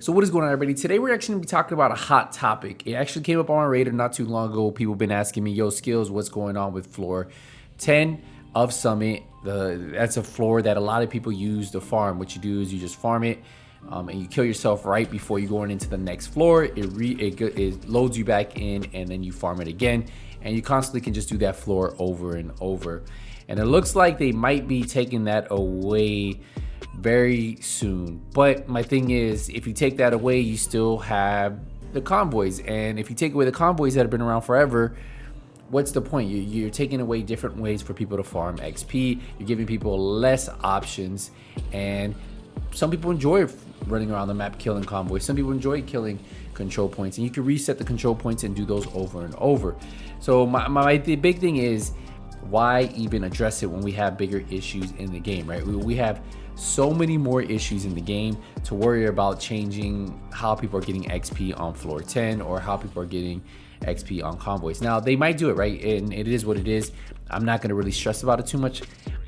So what is going on, everybody? Today we're actually going to be talking about a hot topic. It actually came up on my radar not too long ago. People have been asking me, yo, Skills, what's going on with floor 10 of Summit? That's a floor that a lot of people use to farm. What you do is you just farm it and you kill yourself right before you're going into the next floor. It loads you back in and then you farm it again. And you constantly can just do that floor over and over. And it looks like they might be taking that away very soon. But my thing is, if you take that away, you still have the convoys. And if you take away the convoys that have been around forever, what's the point? You're taking away different ways for people to farm XP. You're giving people less options. And some people enjoy running around the map killing convoys. Some people enjoy killing control points. And you can reset the control points and do those over and over. So the big thing is, why even address it when we have bigger issues in the game, right? We have so many more issues in the game to worry about changing how people are getting XP on floor 10 or how people are getting XP on convoys. Now, they might do it, right? And it is what it is. I'm not going to really stress about it too much.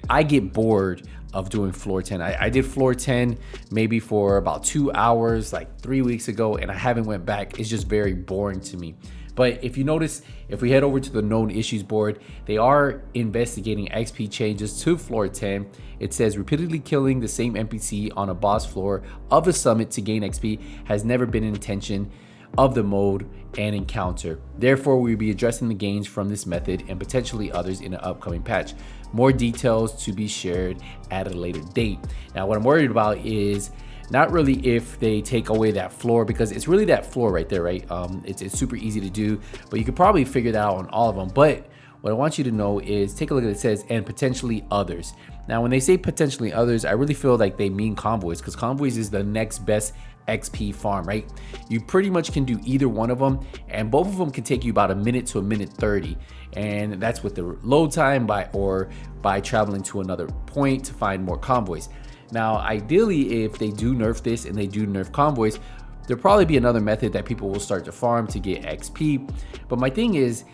I get bored of doing floor 10. I did floor 10 maybe for about 2 hours like 3 weeks ago, and I haven't went back. It's just very boring to me. But if you notice, if we head over to the known issues board, they are investigating XP changes to floor 10. It says repeatedly killing the same NPC on a boss floor of a summit to gain XP has never been an intention of the mode and encounter. Therefore, we'll be addressing the gains from this method and potentially others in an upcoming patch. More details to be shared at a later date. Now, what I'm worried about is not really if they take away that floor, because it's really that floor right there, right? It's super easy to do, but you could probably figure that out on all of them. But what I want you to know is, take a look at it. It says, and potentially others. Now, when they say potentially others, I really feel like they mean convoys, because convoys is the next best XP farm, right? You pretty much can do either one of them, and both of them can take you about a minute to a minute 30. And that's with the load time by traveling to another point to find more convoys. Now, ideally, if they do nerf this and they do nerf convoys, there'll probably be another method that people will start to farm to get XP. But my thing is,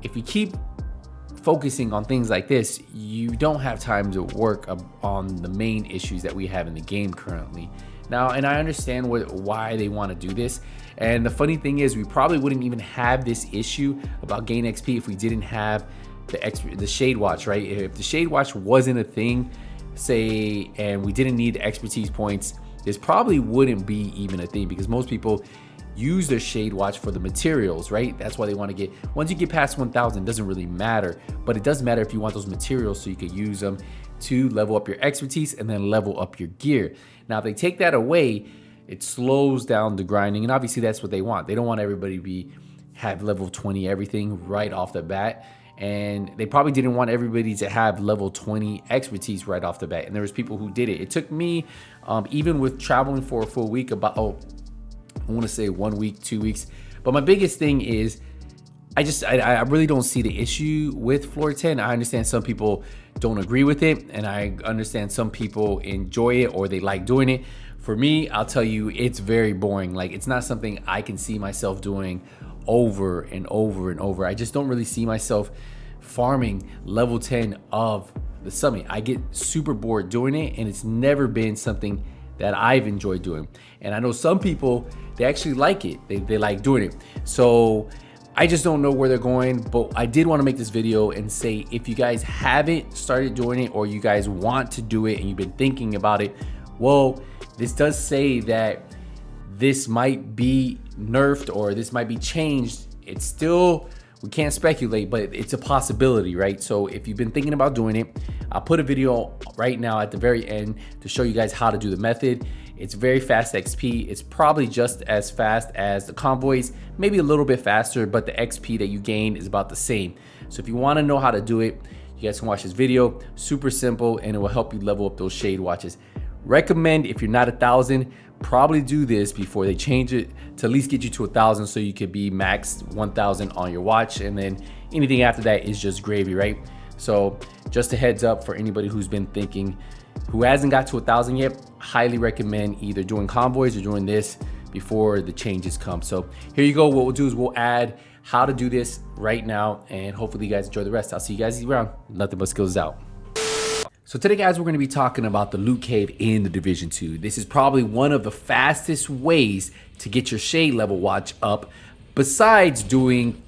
if you keep focusing on things like this, you don't have time to work on the main issues that we have in the game currently. Now, and I understand why they want to do this. And the funny thing is, we probably wouldn't even have this issue about gain XP if we didn't have the Shade Watch, right? If the Shade Watch wasn't a thing, say, and we didn't need expertise points, this probably wouldn't be even a thing, because most people use their Shade Watch for the materials, right? That's why they want to get, once you get past 1,000, it doesn't really matter, but it does matter if you want those materials so you could use them to level up your expertise and then level up your gear. Now, if they take that away, it slows down the grinding, and obviously that's what they want. They don't want everybody to have level 20 everything right off the bat. And they probably didn't want everybody to have level 20 expertise right off the bat. And there was people who did it. It took me, even with traveling for a full week, about, I want to say 1 week, 2 weeks. But my biggest thing is, I really don't see the issue with floor 10. I understand some people don't agree with it, and I understand some people enjoy it or they like doing it. For me, I'll tell you, it's very boring. Like, it's not something I can see myself doing over and over and over. I just don't really see myself farming level 10 of the summit. I get super bored doing it, and it's never been something that I've enjoyed doing. And I know some people, they actually like it. They like doing it. So I just don't know where they're going, but I did want to make this video and say, if you guys haven't started doing it, or you guys want to do it and you've been thinking about it, well, this does say that this might be nerfed or this might be changed. It's still, we can't speculate, but it's a possibility, right? So if you've been thinking about doing it, I'll put a video right now at the very end to show you guys how to do the method. It's very fast XP. It's probably just as fast as the convoys, maybe a little bit faster, but the XP that you gain is about the same. So if you want to know how to do it, you guys can watch this video. Super simple, and it will help you level up those Shade Watches. Recommend, if you're not 1,000, probably do this before they change it to at least get you to 1,000, so you could be maxed 1,000 on your watch, and then anything after that is just gravy, right? So just a heads up for anybody who's been thinking, who hasn't got to 1,000 yet, highly recommend either doing convoys or doing this before the changes come. So here you go. What we'll do is we'll add how to do this right now, and hopefully you guys enjoy the rest. I'll see you guys around. Nothing but skills out. So today, guys, we're going to be talking about the loot cave in the Division 2. This is probably one of the fastest ways to get your shade level watch up, besides doing,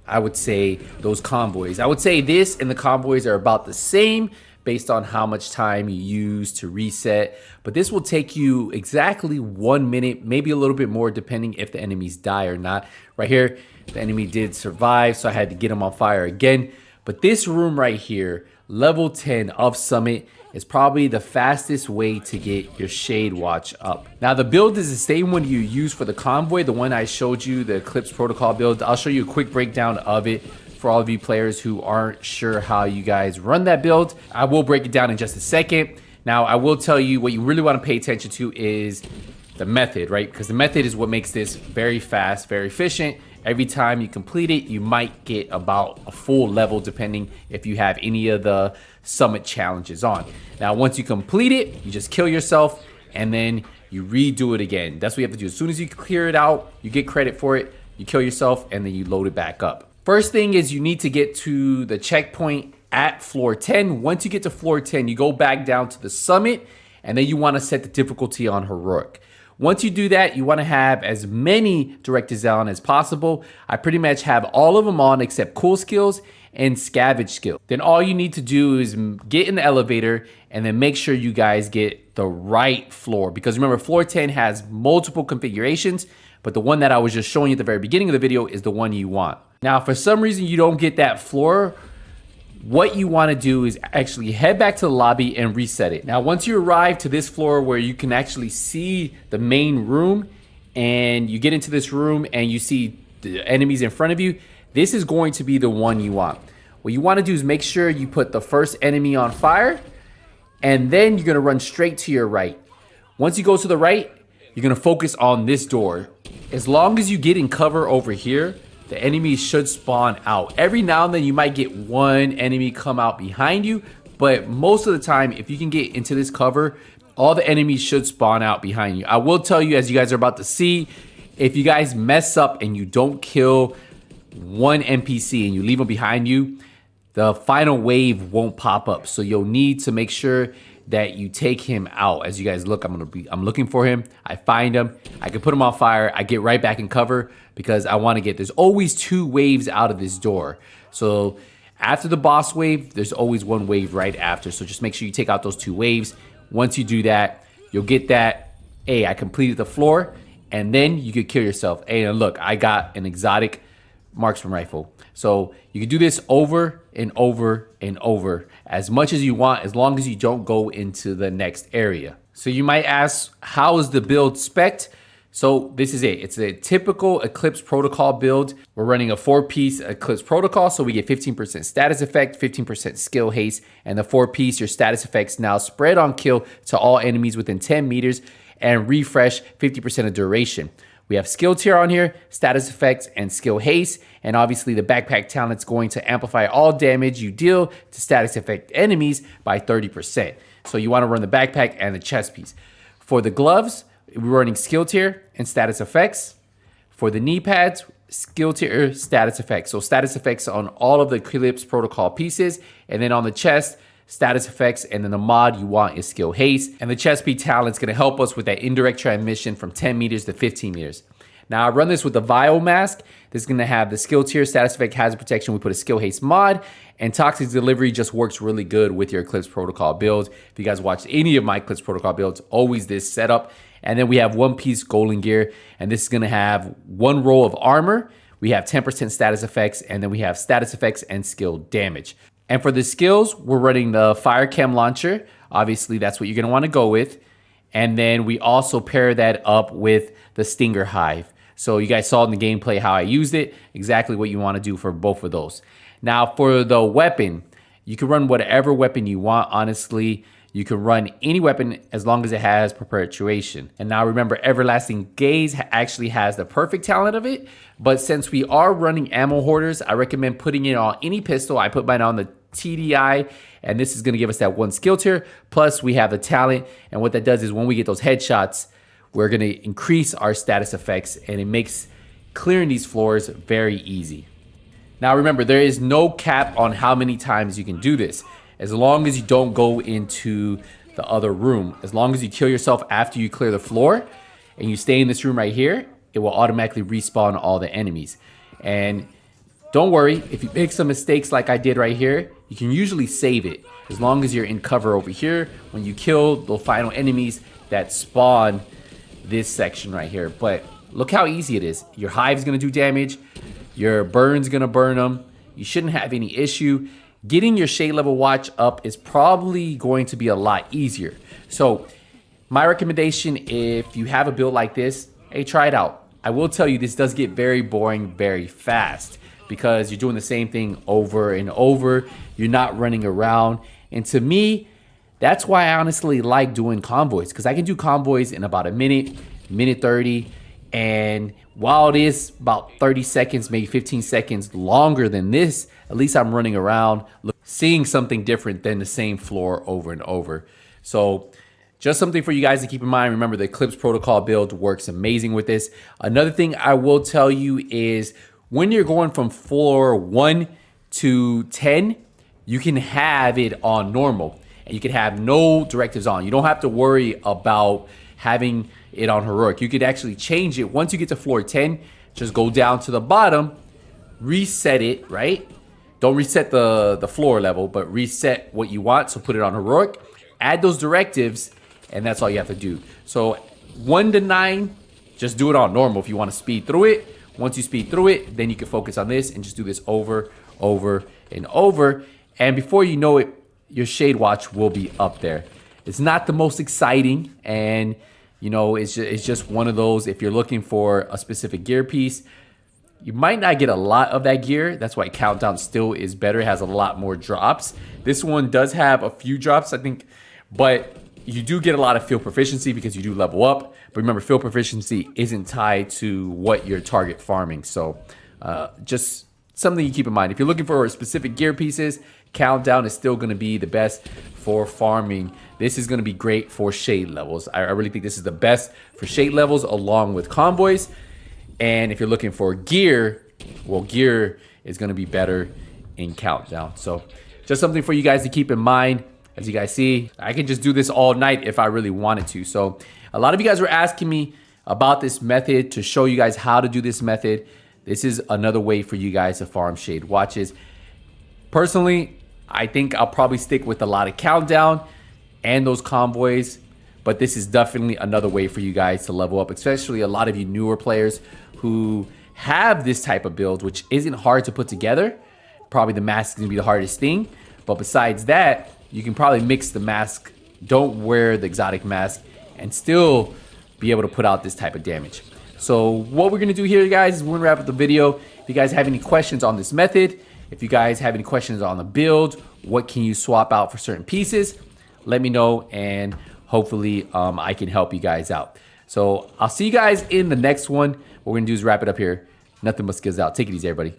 I would say, those convoys. I would say this and the convoys are about the same based on how much time you use to reset, but this will take you exactly 1 minute, maybe a little bit more, depending if the enemies die or not. Right here, the enemy did survive, so I had to get him on fire again. But this room right here, level 10 of Summit, is probably the fastest way to get your shade watch up. Now the build is the same one you use for the convoy, the one I showed you, the Eclipse Protocol build. I'll show you a quick breakdown of it for all of you players who aren't sure how you guys run that build. I will break it down in just a second. Now I will tell you what you really want to pay attention to is the method, right? Because the method is what makes this very fast, very efficient. Every time you complete it, you might get about a full level, depending if you have any of the summit challenges on. Now, once you complete it, you just kill yourself and then you redo it again. That's what you have to do. As soon as you clear it out, you get credit for it, you kill yourself, and then you load it back up. First thing is you need to get to the checkpoint at floor 10. Once you get to floor 10, you go back down to the summit, and then you want to set the difficulty on heroic. Once you do that, you want to have as many directives on as possible. I pretty much have all of them on except cool skills and scavenge skill. Then all you need to do is get in the elevator and then make sure you guys get the right floor. Because remember, floor 10 has multiple configurations, but the one that I was just showing you at the very beginning of the video is the one you want. Now, if for some reason you don't get that floor, what you want to do is actually head back to the lobby and reset it. Now, once you arrive to this floor where you can actually see the main room, and you get into this room and you see the enemies in front of you, this is going to be the one you want. What you want to do is make sure you put the first enemy on fire, and then you're going to run straight to your right. Once you go to the right, you're going to focus on this door. As long as you get in cover over here, the enemies should spawn out. Every now and then you might get one enemy come out behind you, but most of the time, if you can get into this cover, all the enemies should spawn out behind you. I will tell you, as you guys are about to see, if you guys mess up and you don't kill one NPC and you leave them behind you, the final wave won't pop up. So you'll need to make sure that you take him out. As you guys look, I'm looking for him. I find him. I can put him on fire. I get right back in cover because I want to get. There's always 2 waves out of this door. So after the boss wave, there's always 1 wave right after. So just make sure you take out those 2 waves. Once you do that, you'll get that. Hey, I completed the floor, and then you could kill yourself. Hey, and look, I got an exotic marksman rifle. So you can do this over and over and over as much as you want, as long as you don't go into the next area. So you might ask, how is the build spec'd? So this is it. It's a typical Eclipse Protocol build. We're running a 4-piece Eclipse Protocol, so we get 15% status effect, 15% skill haste, and the 4-piece, your status effects now spread on kill to all enemies within 10 meters and refresh 50% of duration. We have skill tier on here, status effects, and skill haste. And obviously the backpack talent's going to amplify all damage you deal to status effect enemies by 30%. So you want to run the backpack and the chest piece. For the gloves, we're running skill tier and status effects. For the knee pads, skill tier, status effects. So status effects on all of the Eclipse Protocol pieces. And then on the chest, status effects, and then the mod you want is skill haste. And the chest piece talent's going to help us with that indirect transmission from 10 meters to 15 meters. Now I run this with the Vial Mask. This is going to have the skill tier, status effect, hazard protection. We put a skill haste mod, and toxic delivery just works really good with your Eclipse Protocol build. If you guys watched any of my Eclipse Protocol builds, always this setup. And then we have 1-piece golden gear, and this is going to have 1 roll of armor. We have 10% status effects, and then we have status effects and skill damage. And for the skills, we're running the Fire Chem Launcher. Obviously, that's what you're going to want to go with. And then we also pair that up with the Stinger Hive. So you guys saw in the gameplay how I used it, exactly what you want to do for both of those. Now for the weapon, you can run whatever weapon you want, honestly. You can run any weapon as long as it has perpetuation. And now remember, Everlasting Gaze actually has the perfect talent of it. But since we are running ammo hoarders, I recommend putting it on any pistol. I put mine on the TDI, and this is going to give us that 1 skill tier. Plus we have the talent. And what that does is when we get those headshots, we're going to increase our status effects, and it makes clearing these floors very easy. Now remember, there is no cap on how many times you can do this. as long as you don't go into the other room. As long as you kill yourself after you clear the floor and you stay in this room right here, it will automatically respawn all the enemies. And don't worry, if you make some mistakes like I did right here, you can usually save it. As long as you're in cover over here, when you kill the final enemies that spawn this section right here. But look how easy it is. Your hive's gonna do damage, your burn's gonna burn them. You shouldn't have any issue. Getting your shade level watch up is probably going to be a lot easier. So my recommendation, if you have a build like this, hey, try it out. I will tell you, this does get very boring very fast because you're doing the same thing over and over. You're not running around. And to me, that's why I honestly like doing convoys, because I can do convoys in about a minute, minute 30. And while it is about 30 seconds, maybe 15 seconds longer than this, at least I'm running around, seeing something different than the same floor over and over. So just something for you guys to keep in mind. Remember, the Eclipse Protocol build works amazing with this. Another thing I will tell you is when you're going from floor 1 to 10, you can have it on normal and you can have no directives on. You don't have to worry about having it on heroic. You could actually change it. Once you get to floor 10, just go down to the bottom, reset it, right? Don't reset the floor level, but reset what you want. So put it on heroic, add those directives, and that's all you have to do. So 1 to 9, just do it on normal if you want to speed through it. Once you speed through it, then you can focus on this and just do this over, and over. And before you know it, your shade watch will be up there. It's not the most exciting, and you know, it's just one of those. If you're looking for a specific gear piece, you might not get a lot of that gear. That's why Countdown still is better. It has a lot more drops. This one does have a few drops, I think, but you do get a lot of field proficiency because you do level up. But remember, field proficiency isn't tied to what you're target farming. So just something you keep in mind. If you're looking for specific gear pieces, Countdown is still going to be the best for farming. This is going to be great for shade levels. I really think this is the best for shade levels along with convoys. And if you're looking for gear, well, gear is going to be better in Countdown. So just something for you guys to keep in mind. As you guys see, I can just do this all night if I really wanted to. So a lot of you guys were asking me about this method to show you guys how to do this method. This is another way for you guys to farm shade watches. Personally, I think I'll probably stick with a lot of Countdown and those convoys, but this is definitely another way for you guys to level up, especially a lot of you newer players who have this type of build, which isn't hard to put together. Probably the mask is gonna be the hardest thing, but besides that, you can probably mix the mask, don't wear the exotic mask, and still be able to put out this type of damage. So what we're gonna do here, guys, is we're gonna wrap up the video. If you guys have any questions on this method, if you guys have any questions on the build, what can you swap out for certain pieces, let me know, and hopefully I can help you guys out. So I'll see you guys in the next one. What we're gonna do is wrap it up here. Nothing but skills out. Take it easy, everybody.